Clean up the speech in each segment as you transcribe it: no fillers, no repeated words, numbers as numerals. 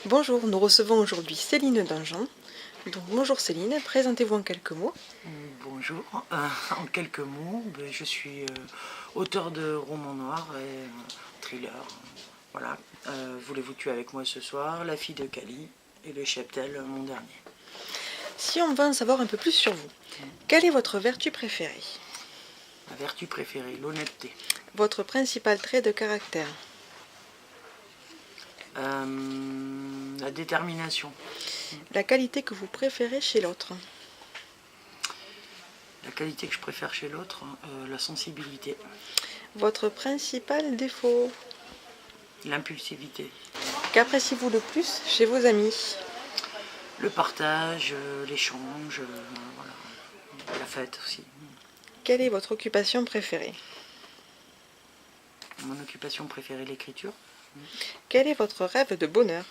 Bonjour, nous recevons aujourd'hui Céline Dangean. Donc bonjour Céline, présentez-vous en quelques mots. Bonjour, en quelques mots, je suis auteur de romans noirs et thriller. Voilà, Voulez-vous tuer avec moi ce soir, La fille de Cali et Le cheptel, mon dernier. Si on veut en savoir un peu plus sur vous, quelle est votre vertu préférée? Ma vertu préférée, l'honnêteté. Votre principal trait de caractère? La détermination. La qualité que vous préférez chez l'autre? La qualité que je préfère chez l'autre, la sensibilité. Votre principal défaut? L'impulsivité. Qu'appréciez-vous le plus chez vos amis? Le partage, l'échange, voilà. La fête aussi. Quelle est votre occupation préférée? Mon occupation préférée, l'écriture. Quel est votre rêve de bonheur?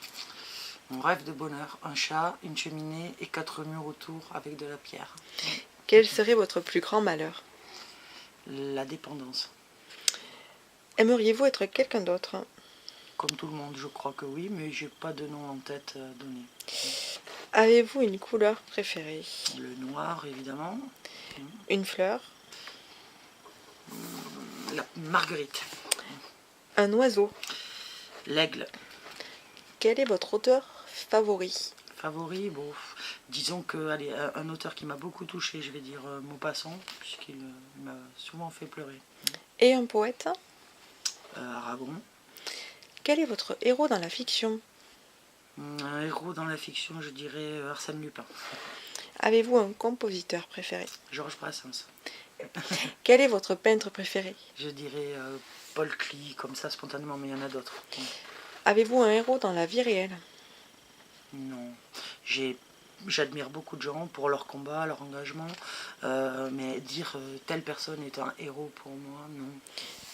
Mon rêve de bonheur, un chat, une cheminée et 4 murs autour avec de la pierre. Quel serait votre plus grand malheur? La dépendance. Aimeriez-vous être quelqu'un d'autre? Comme tout le monde, je crois que oui, mais j'ai pas de nom en tête donné. Avez-vous une couleur préférée? Le noir, évidemment. Une fleur? La marguerite. Un oiseau? L'aigle. Quel est votre auteur favori? Favori, bon, disons que, allez, un auteur qui m'a beaucoup touché, je vais dire Maupassant, puisqu'il m'a souvent fait pleurer. Et un poète? Aragon. Quel est votre héros dans la fiction? Un héros dans la fiction, je dirais Arsène Lupin. Avez-vous un compositeur préféré? Georges Brassens. Quel est votre peintre préféré? Je dirais Paul Klee, comme ça spontanément, mais il y en a d'autres. Avez-vous un héros dans la vie réelle? Non. J'admire beaucoup de gens pour leur combat, leur engagement, mais dire telle personne est un héros pour moi, non.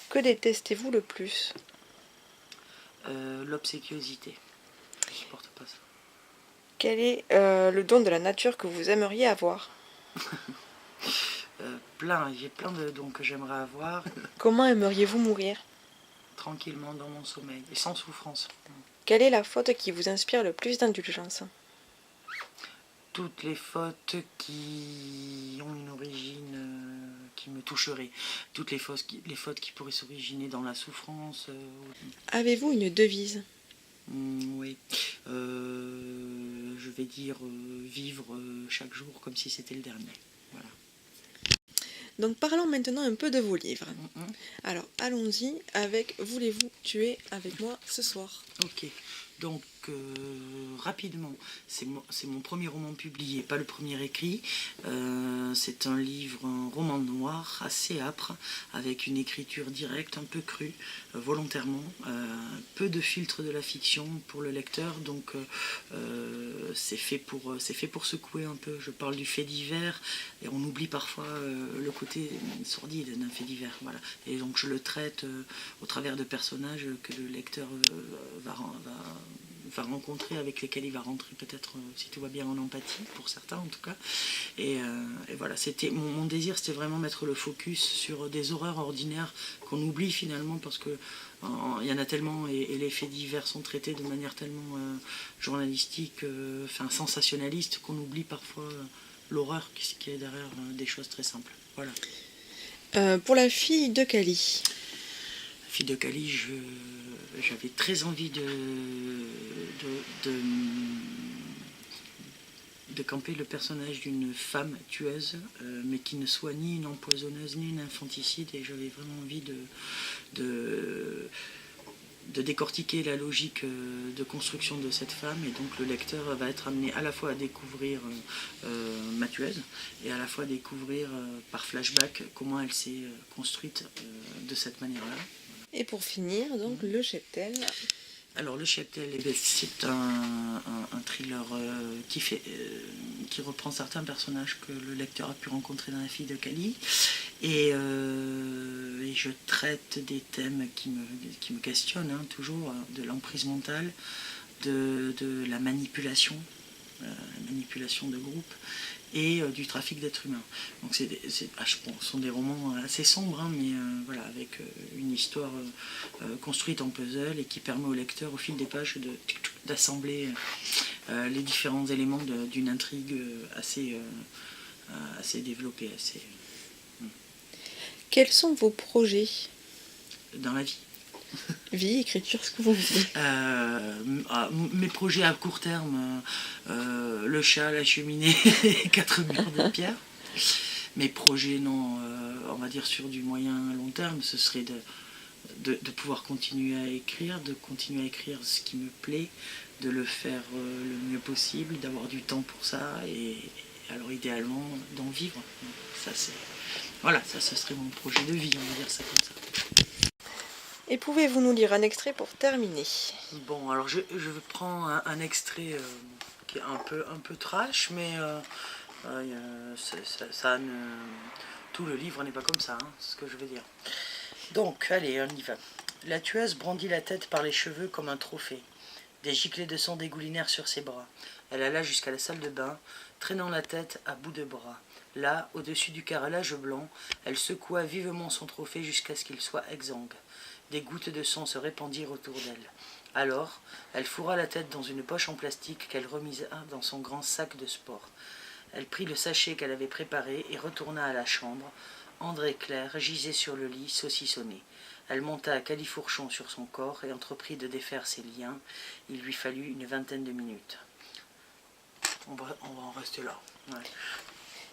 Que détestez-vous le plus? L'obséquiosité. Je supporte pas ça. Quel est le don de la nature que vous aimeriez avoir? J'ai plein de dons que j'aimerais avoir, Comment aimeriez-vous mourir? tranquillement dans mon sommeil, et sans souffrance. Quelle est la faute qui vous inspire le plus d'indulgence? Toutes les fautes qui ont une origine qui me toucherait, toutes les fautes qui pourraient s'originer dans la souffrance. Avez-vous une devise? Oui, je vais dire vivre chaque jour comme si c'était le dernier. Voilà. Donc parlons maintenant un peu de vos livres. Alors allons-y avec Voulez-vous tuer avec moi ce soir? Ok, donc rapidement, c'est mon premier roman publié, pas le premier écrit. C'est un livre, un roman noir assez âpre, avec une écriture directe, un peu crue, volontairement. Peu de filtre de la fiction pour le lecteur, donc c'est fait pour secouer un peu. Je parle du fait divers et on oublie parfois le côté sordide d'un fait divers. Voilà. Et donc je le traite au travers de personnages que le lecteur va rencontrer, avec lesquels il va rentrer peut-être, si tout va bien, en empathie, pour certains en tout cas. Et voilà, c'était mon désir, c'était vraiment mettre le focus sur des horreurs ordinaires qu'on oublie finalement, parce que il y en a tellement, et les faits divers sont traités de manière tellement journalistique, sensationnaliste, qu'on oublie parfois l'horreur qui est derrière des choses très simples. Voilà. Pour la fille de Cali. La fille de Cali, j'avais très envie de camper le personnage d'une femme tueuse, mais qui ne soit ni une empoisonneuse ni une infanticide, et j'avais vraiment envie de décortiquer la logique de construction de cette femme, et donc le lecteur va être amené à la fois à découvrir ma tueuse, et à la fois à découvrir par flashback comment elle s'est construite de cette manière-là. Et pour finir, donc, Le cheptel. Alors le cheptel, c'est un thriller qui reprend certains personnages que le lecteur a pu rencontrer dans La fille de Cali, et je traite des thèmes qui me questionnent, toujours, de l'emprise mentale, de la manipulation de groupe, et du trafic d'êtres humains. Donc ce sont des romans assez sombres, mais voilà, avec une histoire construite en puzzle, et qui permet au lecteur, au fil des pages, d'assembler les différents éléments d'une intrigue assez développée, Quels sont vos projets? Dans la vie. Vie, écriture, ce que vous voulez. Mes projets à court terme, le chat, la cheminée et 4 murs de pierre. Mes projets, non, on va dire sur du moyen long terme, ce serait de pouvoir continuer à écrire, ce qui me plaît, de le faire le mieux possible, d'avoir du temps pour ça et alors idéalement d'en vivre. Ça c'est voilà, ça ce serait mon projet de vie, on va dire ça comme ça. Et pouvez-vous nous lire un extrait pour terminer? Bon, alors je prends un extrait qui est un peu trash, mais tout le livre n'est pas comme ça, hein, c'est ce que je veux dire. Donc, allez, on y va. La tueuse brandit la tête par les cheveux comme un trophée. Des giclées de sang dégoulinèrent sur ses bras. Elle alla jusqu'à la salle de bain, traînant la tête à bout de bras. Là, au-dessus du carrelage blanc, elle secoua vivement son trophée jusqu'à ce qu'il soit exsangue. Des gouttes de sang se répandirent autour d'elle. Alors, elle fourra la tête dans une poche en plastique qu'elle remisa dans son grand sac de sport. Elle prit le sachet qu'elle avait préparé et retourna à la chambre. André Claire gisait sur le lit, saucissonné. Elle monta à califourchon sur son corps et entreprit de défaire ses liens. Il lui fallut une vingtaine de minutes. On va en rester là. Ouais.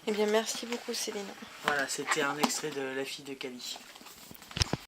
Eh bien, merci beaucoup, Céline. Voilà, c'était un extrait de La fille de Cali.